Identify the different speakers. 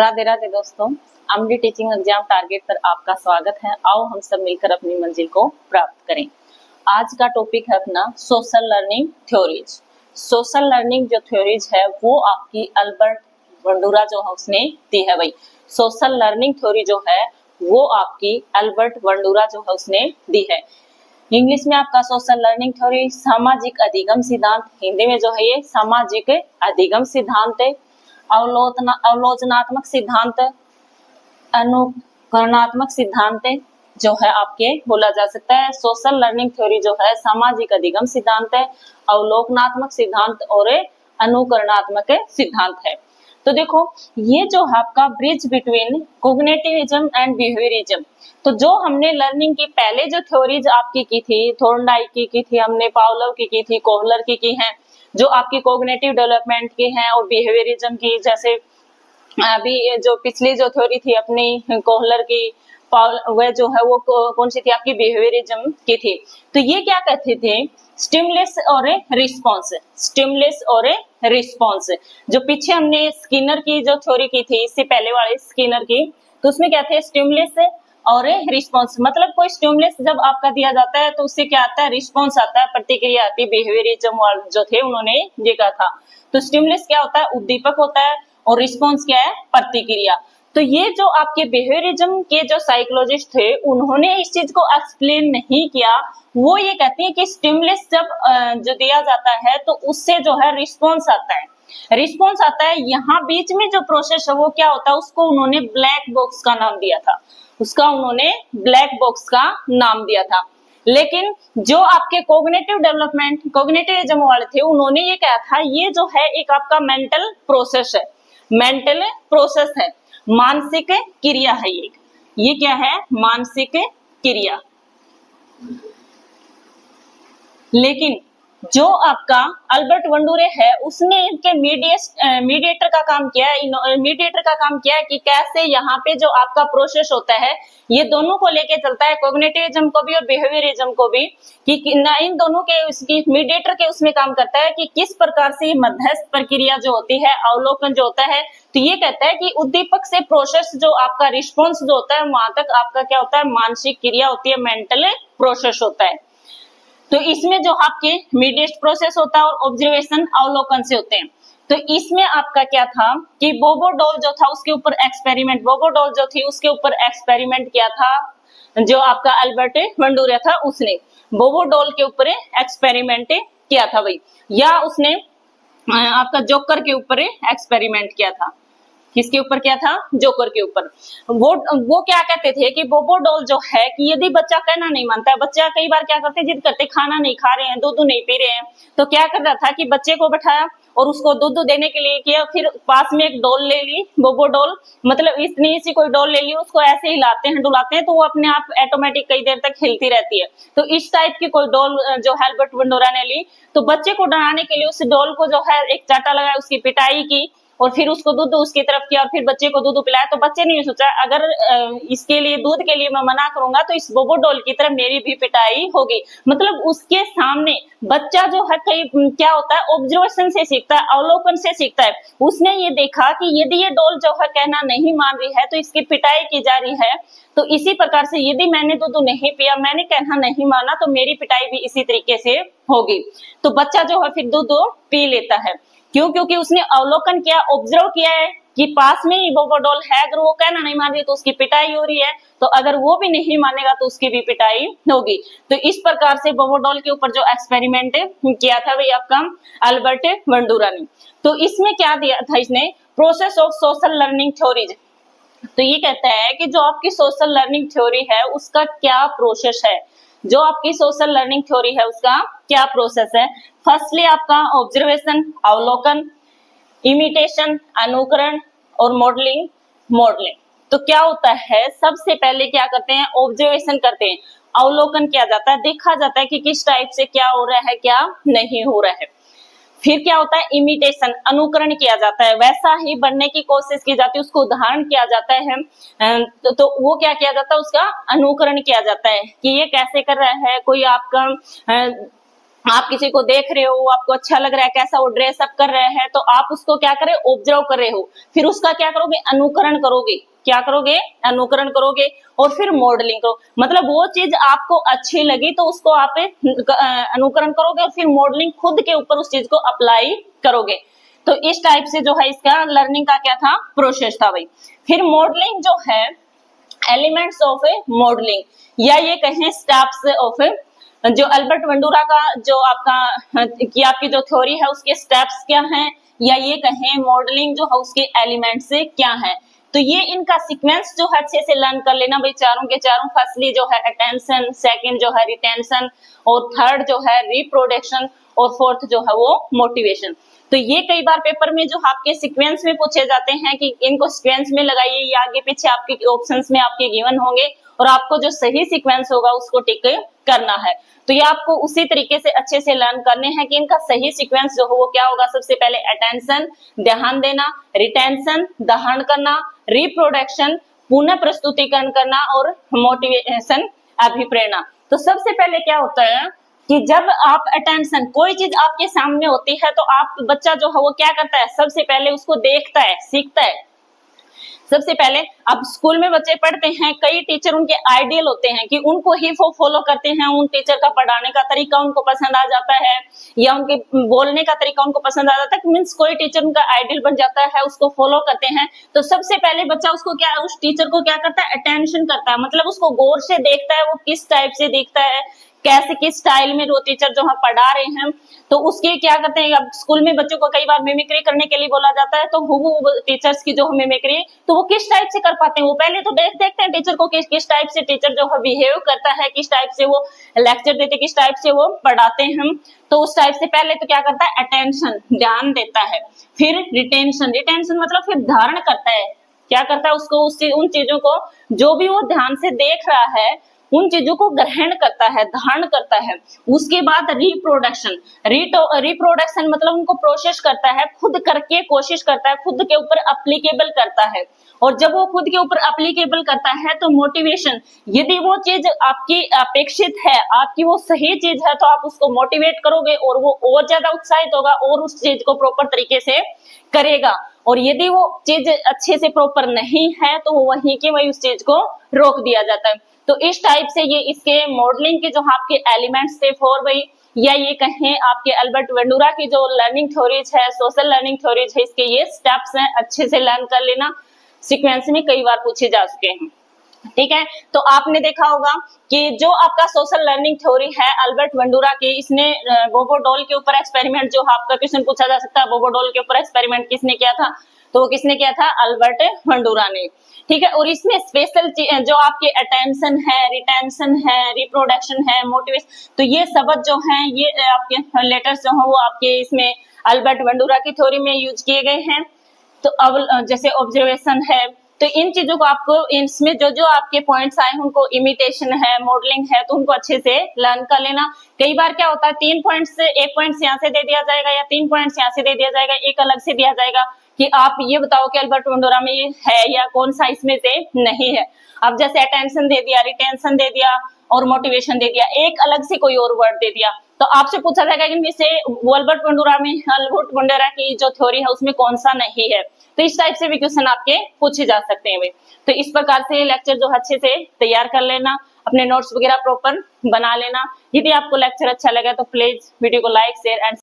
Speaker 1: राधे राधे दोस्तों, अमली teaching exam target पर आपका स्वागत है। आओ हम सब मिलकर अपनी मंजिल को प्राप्त करें। आज का टॉपिक है अपना social learning theories. Social learning जो थ्योरीज है वो आपकी अल्बर्ट बंडूरा जो है उसने दी है भाई। सोशल लर्निंग थ्योरी जो है वो आपकी अल्बर्ट बंडूरा जो है उसने दी है। इंग्लिश में आपका सोशल लर्निंग थ्योरी सामाजिक अधिगम सिद्धांत, हिंदी में जो है ये सामाजिक अधिगम सिद्धांत है। अवलोचनात्मक सिद्धांत, अनुकरणात्मक सिद्धांत जो है आपके बोला जा सकता है। सोशल लर्निंग थ्योरी जो है सामाजिक अधिगम सिद्धांत है, अवलोकनात्मक सिद्धांत और अनुकरणात्मक सिद्धांत है। तो देखो ये जो है आपका ब्रिज बिटवीन कोग्निटिविज्म एंड बिहेवियरिज्म। तो जो हमने लर्निंग की पहले जो थ्योरीज आपकी की थी, थॉर्नडाइक की थी हमने, पावलोव की थी, कोहलर की है, जो आपकी कोग्निटिव डेवलपमेंट की है, और बिहेवियरिज्म की जैसे अभी जो पिछली जो थ्योरी थी अपनी कोहलर की, वह जो है वो कौन सी थी आपकी, बिहेवियरिज्म की थी। तो ये क्या कहते थे, स्टिमुलस और रिस्पॉन्स। स्टिमुलस और रिस्पॉन्स जो पीछे हमने स्किनर की जो थ्योरी की थी, इससे पहले वाले स्किनर की, तो उसमें क्या थे, स्टिमुलस और रिस्पॉन्स। मतलब कोई स्टिमुलस जब आपका दिया जाता है तो उससे क्या आता है, रिस्पॉन्स आता है, प्रतिक्रिया आती है। बिहेवियरिज्म जो थे उन्होंने ये कहा था। तो स्टिमुलस क्या होता है, उद्दीपक होता है, और रिस्पॉन्स क्या है, प्रतिक्रिया। तो ये जो आपके बिहेवियरिज्म के जो साइकोलॉजिस्ट थे उन्होंने इस चीज को एक्सप्लेन नहीं किया। वो ये कहते हैं कि स्टिमुलस जब जो दिया जाता है तो उससे जो है रिस्पॉन्स आता है। रिस्पॉन्स आता है, यहाँ बीच में जो प्रोसेस है वो क्या होता है, उसको उन्होंने ब्लैक बॉक्स का नाम दिया था। उसका उन्होंने ब्लैक बॉक्स का नाम दिया था। लेकिन जो आपके कोग्निटिव डेवलपमेंट कोग्निटिविज्म वाले थे उन्होंने ये कहा था, ये जो है एक आपका मेंटल प्रोसेस है, मेंटल प्रोसेस है, मानसिक क्रिया है। ये क्या है, मानसिक क्रिया। लेकिन जो आपका अल्बर्ट बंडूरे है उसने इनके मीडिएटर का काम किया है। मीडिएटर का काम किया है कि कैसे यहाँ पे जो आपका प्रोसेस होता है ये दोनों को लेके चलता है, कोग्निटिविज्म को भी और बिहेवियरिज्म को भी, कि इन दोनों के उसकी मीडिएटर के उसमें काम करता है कि किस प्रकार से मध्यस्थ प्रक्रिया जो होती है, अवलोकन जो होता है। तो ये कहता है कि उद्दीपक से प्रोसेस जो आपका रिस्पॉन्स जो होता है वहां तक आपका क्या होता है, मानसिक क्रिया होती है, मेंटल प्रोसेस होता है। तो इसमें जो आपके मीडिएट प्रोसेस होता है और ऑब्जर्वेशन अवलोकन से होते हैं। तो इसमें आपका क्या था कि बोबो डॉल जो था उसके ऊपर एक्सपेरिमेंट, बोबो डॉल जो थी उसके ऊपर एक्सपेरिमेंट किया था जो आपका अल्बर्ट बंडूरा था, उसने बोबो डॉल के ऊपर एक्सपेरिमेंट किया था भाई, या उसने आपका जोकर के ऊपर एक्सपेरिमेंट किया था। किसके ऊपर किया था, जोकर के ऊपर। वो क्या कहते थे कि बोबो डॉल जो है कि यदि बच्चा कहना नहीं मानता है, बच्चा कई बार क्या करते, जिद करते, खाना नहीं खा रहे हैं, दूध नहीं पी रहे हैं, तो क्या कर रहा था कि बच्चे को बैठाया और उसको दूध देने के लिए किया, फिर पास में एक डॉल ले ली, बोबो डॉल, मतलब इतनी सी कोई डॉल ले ली, उसको ऐसे हिलाते हैं डुलाते हैं तो वो अपने आप ऑटोमेटिक कई देर तक हिलती रहती है। तो इस टाइप की कोई डॉल जो अल्बर्ट बंडूरा ने ली, तो बच्चे को डराने के लिए उस डॉल को जो है एक चाटा लगाया, उसकी पिटाई की और फिर उसको दूध उसकी तरफ किया और फिर बच्चे को दूध पिलाया। तो बच्चे ने सोचा अगर इसके लिए दूध के लिए मैं मना करूंगा तो इस बोबो डॉल की तरफ मेरी भी पिटाई होगी। मतलब उसके सामने बच्चा जो है कई क्या होता है, ऑब्जर्वेशन से सीखता है, अवलोकन से सीखता है। उसने ये देखा कि यदि ये डॉल जो है कहना नहीं मान रही है तो इसकी पिटाई की जा रही है, तो इसी प्रकार से यदि मैंने दूध नहीं पिया, मैंने कहना नहीं माना, तो मेरी पिटाई भी इसी तरीके से होगी। तो बच्चा जो है फिर दूध पी लेता है। क्यों? क्योंकि उसने अवलोकन किया, ऑब्जर्व किया है कि पास में ही बोबो डॉल है, अगर वो कहना नहीं मान रही तो उसकी पिटाई हो रही है, तो अगर वो भी नहीं मानेगा तो उसकी भी पिटाई होगी। तो इस प्रकार से बोबो डॉल के ऊपर जो एक्सपेरिमेंट किया था वही आपका अल्बर्ट बंडूरा ने। तो इसमें क्या दिया था इसने, process of social learning theories. तो ये कहता है कि जो आपकी सोशल लर्निंग थ्योरी है उसका क्या प्रोसेस है, जो आपकी सोशल लर्निंग थ्योरी है उसका क्या प्रोसेस है। फर्स्टली आपका ऑब्जर्वेशन अवलोकन, इमिटेशन अनुकरण, और मॉडलिंग मॉडलिंग। तो क्या होता है, सबसे पहले क्या करते हैं, ऑब्जर्वेशन करते हैं, अवलोकन किया जाता है, देखा जाता है कि किस टाइप से क्या हो रहा है क्या नहीं हो रहा है। फिर क्या होता है, इमिटेशन अनुकरण किया जाता है, वैसा ही बनने की कोशिश की जाती है, उसको उदाहरण किया जाता है। तो वो क्या किया जाता है, उसका अनुकरण किया जाता है कि ये कैसे कर रहा है। कोई आपका आप किसी को देख रहे हो, आपको अच्छा लग रहा है कैसा वो ड्रेस अप कर रहे हैं, तो आप उसको क्या करें, ऑब्जर्व कर रहे हो, फिर उसका क्या करोगे, अनुकरण करोगे। क्या करोगे, अनुकरण करोगे। और फिर मॉडलिंग करो, मतलब वो चीज आपको अच्छी लगी तो उसको आप अनुकरण करोगे और फिर मॉडलिंग खुद के ऊपर उस चीज को अप्लाई करोगे। तो इस टाइप से जो है इसका लर्निंग का क्या था, प्रोसेस था भाई। फिर मॉडलिंग जो है, एलिमेंट्स ऑफ ए मॉडलिंग, या ये कहें स्टेप्स ऑफ ए, जो अल्बर्ट वंडूरा का जो आपका की आपकी जो थ्योरी है उसके स्टेप्स क्या हैं, या ये कहें मॉडलिंग जो है उसके एलिमेंट्स क्या हैं। तो ये इनका सीक्वेंस जो है अच्छे से लर्न कर लेना भाई, चारों के चारों। फर्स्टली जो है अटेंशन, सेकंड जो है रिटेंशन, और थर्ड जो है रिप्रोडक्शन, और फोर्थ जो है वो मोटिवेशन। तो ये कई बार पेपर में जो आपके सीक्वेंस में पूछे जाते हैं कि इनको सीक्वेंस में लगाइए, या आगे पीछे आपके ऑप्शंस में आपके गिवन होंगे, और आपको जो सही सीक्वेंस होगा उसको टिक करना है। तो ये आपको उसी तरीके से अच्छे से लर्न करने हैं कि इनका सही सीक्वेंस जो हो वो क्या होगा। सबसे पहले अटेंशन, ध्यान देना, रिटेंशन, दहन करना, रिप्रोडक्शन, पुनः प्रस्तुतिकरण करना, और मोटिवेशन, अभिप्रेरणा। तो सबसे पहले क्या होता है कि जब आप अटेंशन, कोई चीज आपके सामने होती है तो आप बच्चा जो है वो क्या करता है, सबसे पहले उसको देखता है, सीखता है। सबसे पहले अब स्कूल में बच्चे पढ़ते हैं, कई टीचर उनके आइडियल होते हैं कि उनको ही वो फॉलो करते हैं, उन टीचर का पढ़ाने का तरीका उनको पसंद आ जाता है, या उनके बोलने का तरीका उनको पसंद आ जाता है, मीन्स कोई टीचर उनका आइडियल बन जाता है, उसको फॉलो करते हैं। तो सबसे पहले बच्चा उसको क्या, उस टीचर को क्या करता है, अटेंशन करता है, मतलब उसको गौर से देखता है, वो किस टाइप से देखता है, कैसे किस स्टाइल में वो टीचर जो है पढ़ा रहे हैं। तो उसके क्या करते हैं, अब स्कूल में बच्चों को कई बार मिमिक्री करने के लिए बोला जाता है, तो वो टीचर्स की जो मिमिक्री, तो वो किस टाइप से कर पाते हैं, वो पहले तो देखते हैं टीचर को किस टाइप से टीचर जो है बिहेव करता है, किस टाइप से वो लेक्चर देते, किस टाइप से वो पढ़ाते हैं। तो उस टाइप से पहले तो क्या करता है, अटेंशन, ध्यान देता है। फिर रिटेंशन, रिटेंशन मतलब फिर धारण करता है, क्या करता है, उसको उन चीजों को जो भी वो ध्यान से देख रहा है उन चीजों को ग्रहण करता है, धारण करता है। उसके बाद रिप्रोडक्शन, रिप्रोडक्शन मतलब उनको प्रोसेस करता है, खुद करके कोशिश करता है, खुद के ऊपर अप्लीकेबल करता है। और जब वो खुद के ऊपर अप्लीकेबल करता है तो मोटिवेशन, यदि वो चीज आपकी अपेक्षित है, आपकी वो सही चीज है, तो आप उसको मोटिवेट करोगे और वो और ज्यादा उत्साहित होगा और उस चीज को प्रॉपर तरीके से करेगा। और यदि वो चीज अच्छे से प्रॉपर नहीं है तो वो वहीं के वही उस चीज को रोक दिया जाता है। तो इस टाइप से ये इसके मॉडलिंग के जो आपके एलिमेंट्स थे फॉर भाई, या ये कहें आपके अल्बर्ट वंडूरा की जो लर्निंग थ्योरीज है, सोशल लर्निंग थ्योरीज है, इसके ये स्टेप्स हैं, अच्छे से लर्न कर लेना, सीक्वेंस में कई बार पूछे जा चुके हैं। ठीक है, तो आपने देखा होगा कि जो आपका सोशल लर्निंग थ्योरी है अल्बर्ट वंडूरा की, इसने बोबो डॉल के ऊपर एक्सपेरिमेंट, जो आपका क्वेश्चन पूछा जा सकता है बोबो डॉल के ऊपर एक्सपेरिमेंट किसने किया था, तो वो किसने किया था, अल्बर्ट वंडूरा ने। ठीक है, और इसमें स्पेशल जो आपके अटेंशन है, रिटेंशन है, रिप्रोडक्शन है, मोटिवेशन, तो ये शब्द जो हैं ये आपके लेटर्स जो हैं वो आपके इसमें अल्बर्ट वंडूरा की थ्योरी में यूज किए गए हैं। तो अब जैसे ऑब्जर्वेशन है, तो इन चीजों को आपको इसमें जो जो आपके पॉइंट्स आए हैं उनको, इमिटेशन है, मॉडलिंग है, तो उनको अच्छे से लर्न कर लेना। कई बार क्या होता है 3 पॉइंट्स से 1 पॉइंट यहाँ से दे दिया जाएगा, या 3 पॉइंट्स यहाँ से दे दिया जाएगा, एक अलग से दिया जाएगा कि आप ये बताओ कि अल्बर्ट वंडूरा में ये है या कौन सा इसमें से नहीं है। अब जैसे अटेंशन दे दिया, रिटेंशन दे दिया और मोटिवेशन दे दिया, एक अलग से कोई और वर्ड दे दिया, तो आपसे पूछा जाएगा कि इनमें से अल्बर्ट वंडूरा में, अल्बर्ट वंडूरा की जो थ्योरी है उसमें कौन सा नहीं है। तो इस टाइप से भी क्वेश्चन आपके पूछे जा सकते हैं। तो इस प्रकार से लेक्चर जो अच्छे से तैयार कर लेना, अपने नोट्स वगैरह प्रॉपर बना लेना। यदि आपको लेक्चर अच्छा लगा तो प्लीज वीडियो को लाइक, शेयर एंड